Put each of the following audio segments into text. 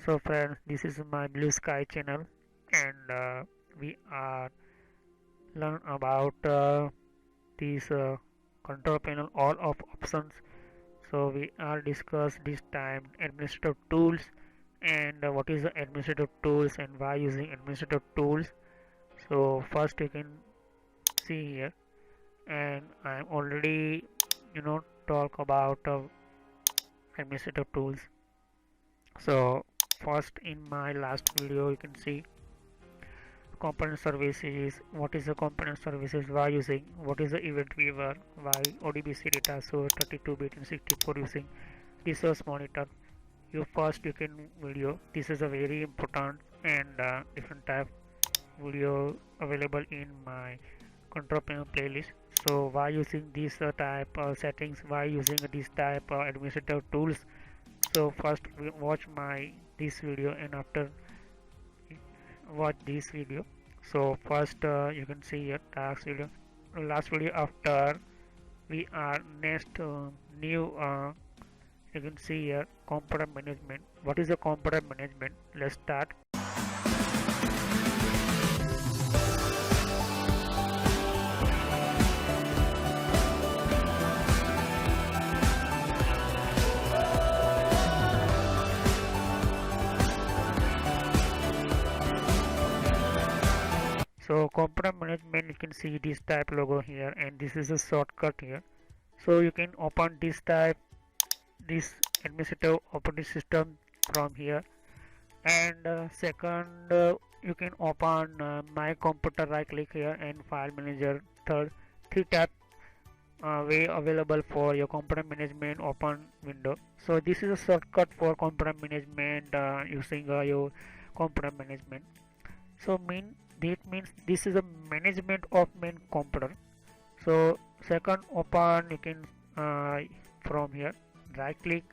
So friends, this is my Blue Sky channel, and we are learn about these control panel all of options. So we are discuss this time administrative tools and what is the administrative tools and why using administrative tools. So first you can see here, and I am already talk about administrative tools. So first in my last video you can see component services, what is the component services, why using, what is the event viewer, why ODBC data source 32-bit and 64 using resource monitor. You can video, this is a very important and different type video available in my control panel playlist. So why using this type settings, why using this type administrative tools. So first we watch my this video, and after watch this video. So first you can see a task video, last video. After we are next new you can see here component management. What is the component management? Let's start. So component management, you can see this type logo here, and this is a shortcut here. So you can open this type, this administrative operating system from here. And second, you can open my computer, right click here, and file manager. Third, three tab way available for your component management open window. So this is a shortcut for component management using your component management. So that means this is a management of main computer. So second, open, you can from here right click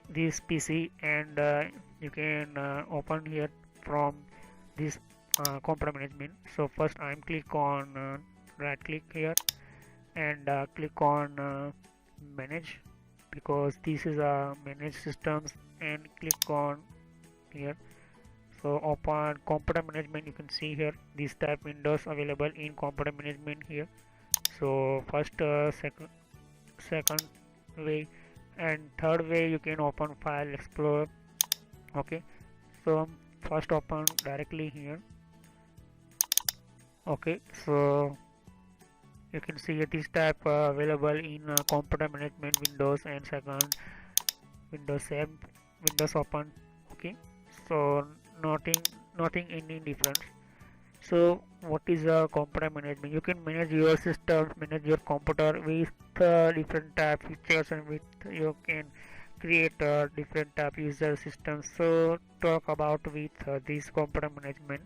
this PC, and you can open here from this computer management. So first I'm click on right click here, and click on manage, because this is a manage systems, and click on here. So open computer management, you can see here this type windows available in computer management here. So first second way, and third way you can open file explorer. Okay, so first open directly here. Okay, so you can see this type available in computer management windows, and second windows same windows open. Okay, so nothing any difference. So what is a computer management? You can manage your systems, manage your computer with different type features, and with you can create different type user systems. So talk about with this computer management.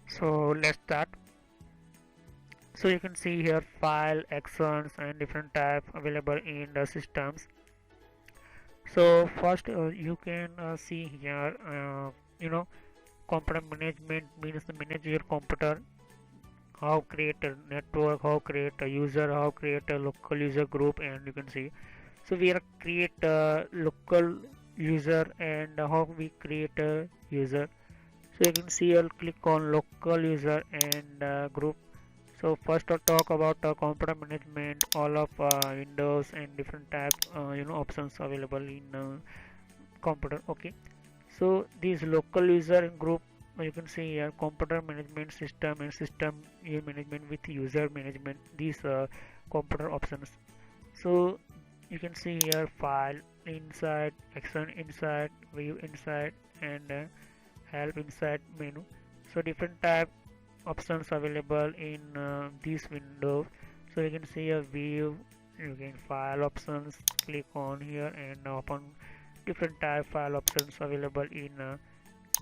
So let's start. So you can see here file, actions, and different type available in the systems. So first you can see here component management means to manage your computer, how create a network, how create a user, how create a local user group, and you can see. So we are create a local user, and how we create a user. So you can see I'll click on local user and group. So first I'll talk about computer management, all of Windows and different type options available in computer. Okay, so this local user and group, you can see here computer management system and system management with user management, these computer options. So you can see here file inside, action inside, view inside, and help inside menu. So different type options available in this window. So you can see a view, you can file options, click on here and open different type file options available in you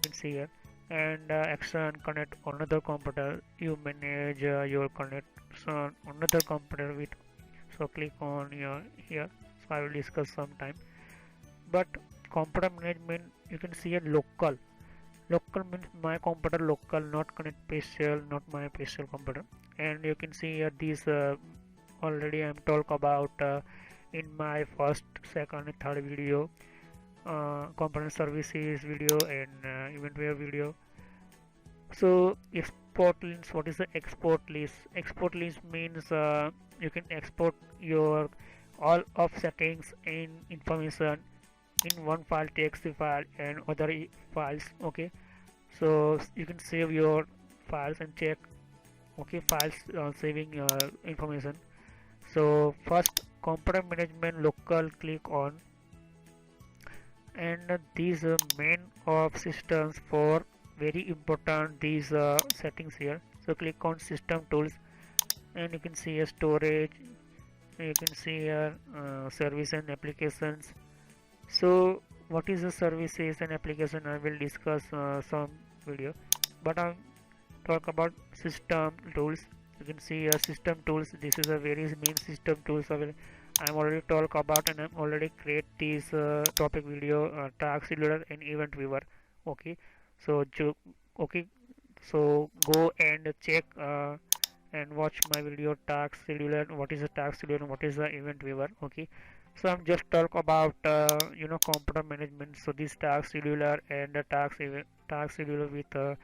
can see here. And action, connect another computer, you manage your connection another computer with. So click on here. So I will discuss sometime. But computer management, you can see a local means my computer local, not connect special, not my special computer. And you can see here these already I'm talk about in my first, second and third video. component services video and eventware video. So export links, what is the export list? Export list means you can export your all of settings and information in one file, txt file and other files. Okay, so you can save your files and check. Okay, files saving information. So first, component management local, click on, and these main of systems for very important these settings here. So click on system tools and you can see a storage, you can see here service and applications. So what is the services and application, I will discuss some video, but I talk about system tools. You can see system tools, this is a very main system tools available. I'm already talk about and I'm already create this topic video, task scheduler and event viewer. Okay, so okay, so go and check and watch my video task scheduler, what is a task scheduler and what is the event viewer. Okay, so I'm just talk about computer management. So this task scheduler and the task scheduler with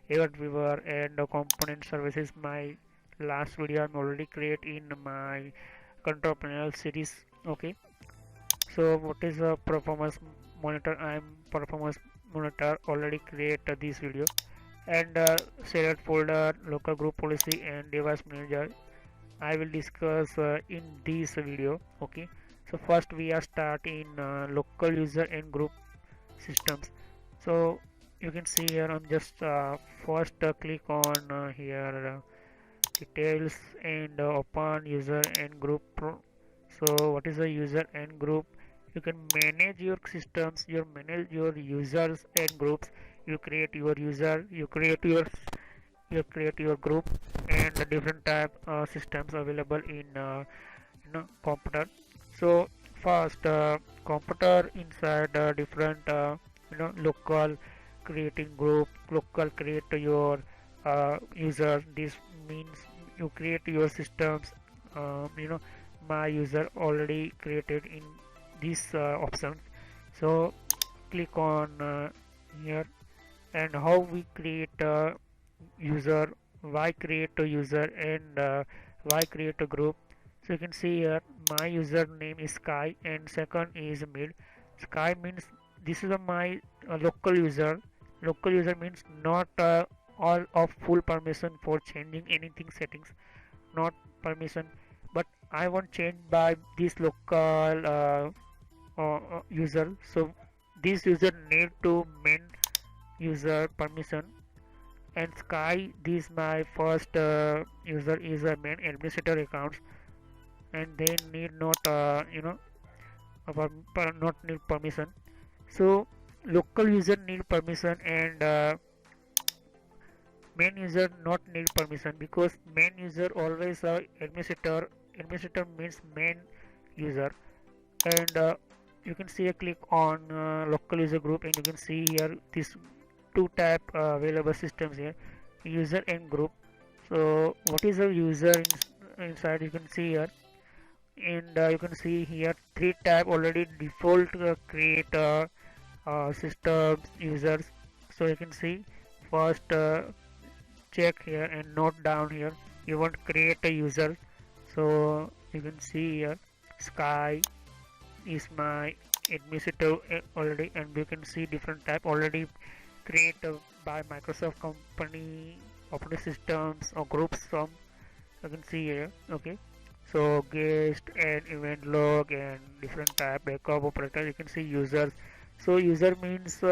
event viewer and the component services, my last video I'm already create in my control panel series. Okay, so what is a performance monitor? I'm performance monitor already create this video, and select folder, local group policy and device manager I will discuss in this video. Okay, so first we are start in local user and group systems. So you can see here I'm just first click on here details and open user and group so what is a user and group? You can manage your systems, you manage your users and groups, you create your user, you create your group and the different type systems available in computer. So first computer inside different local creating group, local create your user. This means you create your systems, my user already created in this option. So click on here, and how we create a user, why create a user and why create a group. So you can see here my username is Sky and second is mid. Sky means this is my local user. Local user means not all of full permission for changing anything settings, not permission, but I want change by this local user. So this user need to main user permission, and Sky, this my first user is a main administrator accounts, and they need not not need permission. So local user need permission and main user not need permission, because main user always administrator means main user. And you can see a click on local user group, and you can see here this two type available systems here, user and group. So what is a user inside, you can see here, and you can see here three type already default create systems users. So you can see first check here and note down here, you want create a user. So you can see here Sky is my administrator already, and you can see different type already created by Microsoft company operating systems or groups from, you can see here. Okay, so guest and event log and different type backup operator, you can see users. So user means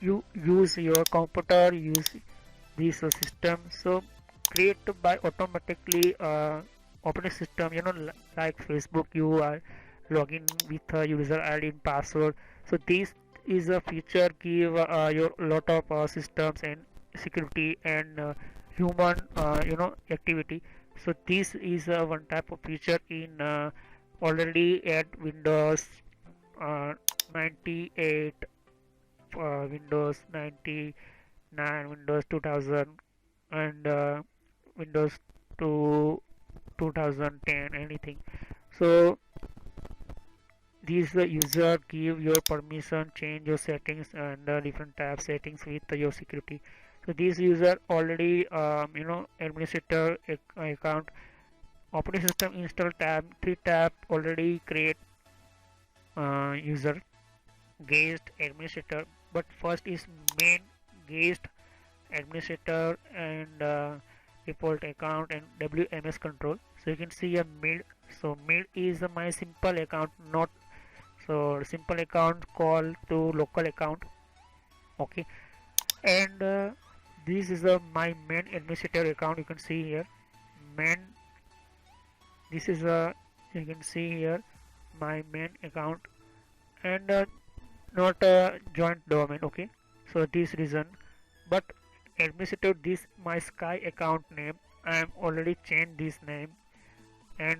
you use your computer, use this system, so create by automatically operating system, like Facebook, you are login with a user ID and password. So this is a feature give your lot of systems and security and human activity. So this is one type of feature in already at Windows 98, Windows 99, Windows 2000 and Windows to 2010 anything. So these user give your permission, change your settings and different tab settings with your security. So this user already administrator account, operating system install tab, 3 tab already create user guest administrator, but first is main guest administrator and default account and WMS control. So you can see a mid. So mid is my simple account, not so simple account call to local account. Okay, and this is my main administrator account. You can see here main. This is you can see here my main account and not a joint domain. Okay, so this reason, but administrator this my Sky account name. I am already changed this name and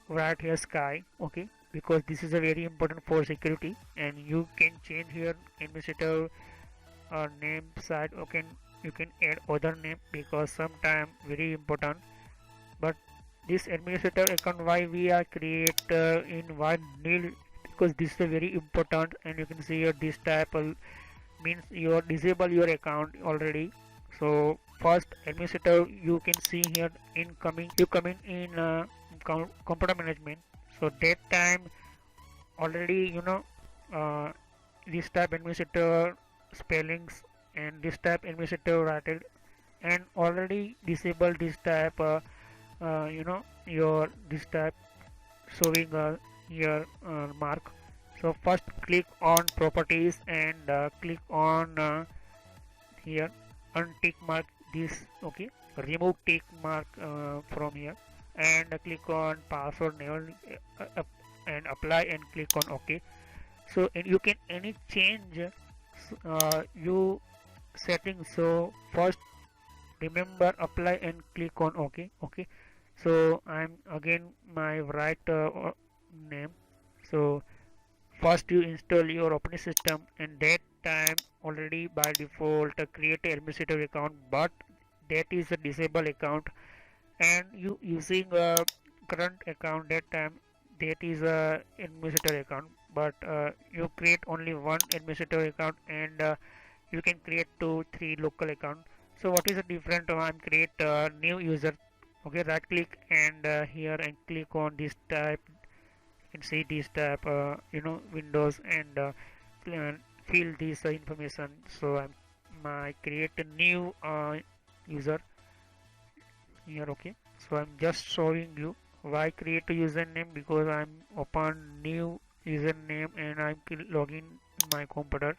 write here Sky. Okay, because this is a very important for security, and you can change here administrator name side. Okay, you can add other name because sometime very important. But this administrator account why we are create in one nil, because this is very important, and you can see here this type means you disable your account already. So first administrator you can see here incoming, you come in computer management. So that time already this type administrator spellings and this type administrator rated and already disable this type your this type showing your mark. So first click on properties and click on here untick mark this. Okay, remove tick mark from here and click on password name and apply and click on OK. So and you can any change you settings. So first remember apply and click on OK. Okay, so I'm again my right name. So first you install your operating system, and that time already by default create a administrator account, but that is a disable account, and you using a current account that time that is a administrator account, but you create only one administrator account and you can create 2-3 local account. So what is the different? I'm create a new user. Okay, right click and here and click on this type. You can see this type windows and fill this information. So I create a new user here. Okay, so I'm just showing you why create a username, because I'm open new username and I'm logging in my computer.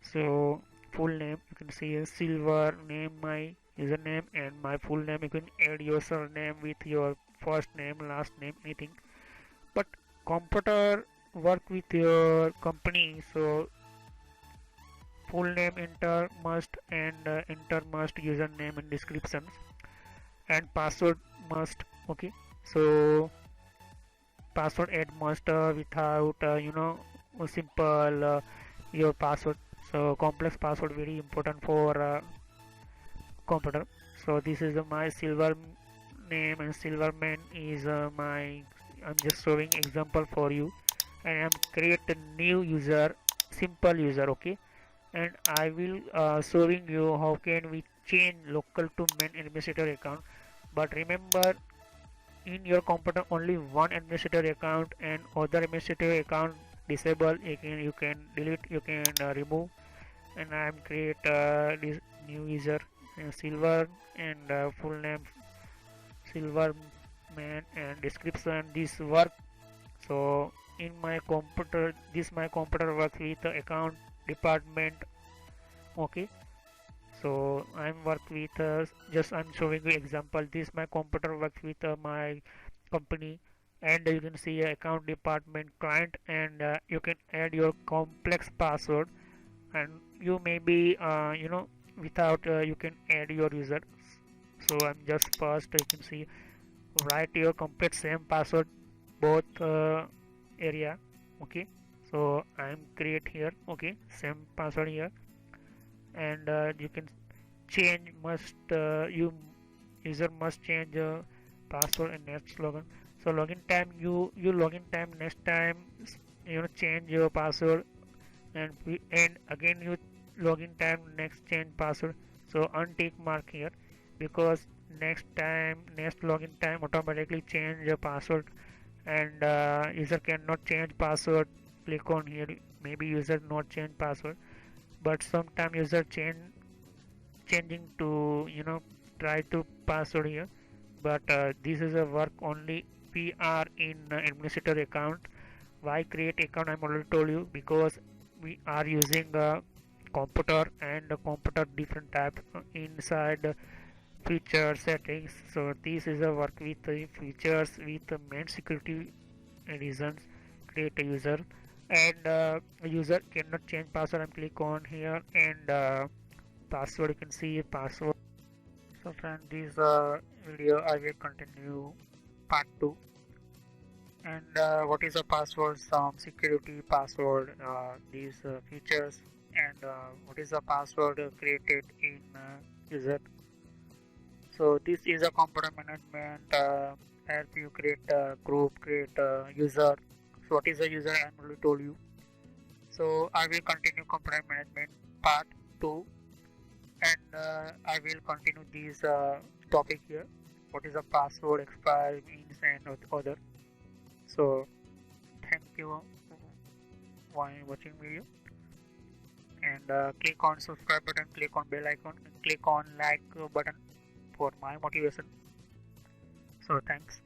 So full name you can see a silver name my username and my full name. You can add your surname with your first name, last name, anything. But computer work with your company, so full name enter must and enter must username and descriptions and password must. Okay, so password add must without simple your password. So complex password very important for computer. So this is my silver name and silver man is my, I'm just showing example for you, and I'm create a new user, simple user. Okay, and I will showing you how can we change local to main administrator account. But remember in your computer only one administrator account and other administrator account disable. You can delete, you can remove, and I am create this new user silver and full name silver man and description this work. So in my computer, this my computer works with the account department. Okay, so I'm work with just I'm showing you example. This my computer works with my company, and you can see account department client, and you can add your complex password, and you may be without you can add your user. So I'm just first you can see write your complete same password both area. Okay, so I'm create here. Okay, same password here, and you can change must you user must change password and next login. So login time you login time next time change your password, and again you login time next change password. So untick mark here, because next login time automatically change your password, and user cannot change password. Click on here, maybe user not change password, but sometime user changing to try to password here. But this is a work only we are in administrator account. Why create account? I'm already told you, because we are using a computer, and a computer different types inside feature settings. So this is a work with the features with the main security reasons. Create a user, and a user cannot change password. I'm click on here, and password, you can see password. So friend, this video I will continue part 2. And what is a password, some security password, these features, and what is a password created in user. So this is a computer management, help you create a group, create a user. So what is a user, I already told you. So I will continue computer management part 2, and I will continue this topic here. What is a password, expire, means, and other. So thank you for watching video, and click on subscribe button, click on bell icon, and click on like button for my motivation. So thanks.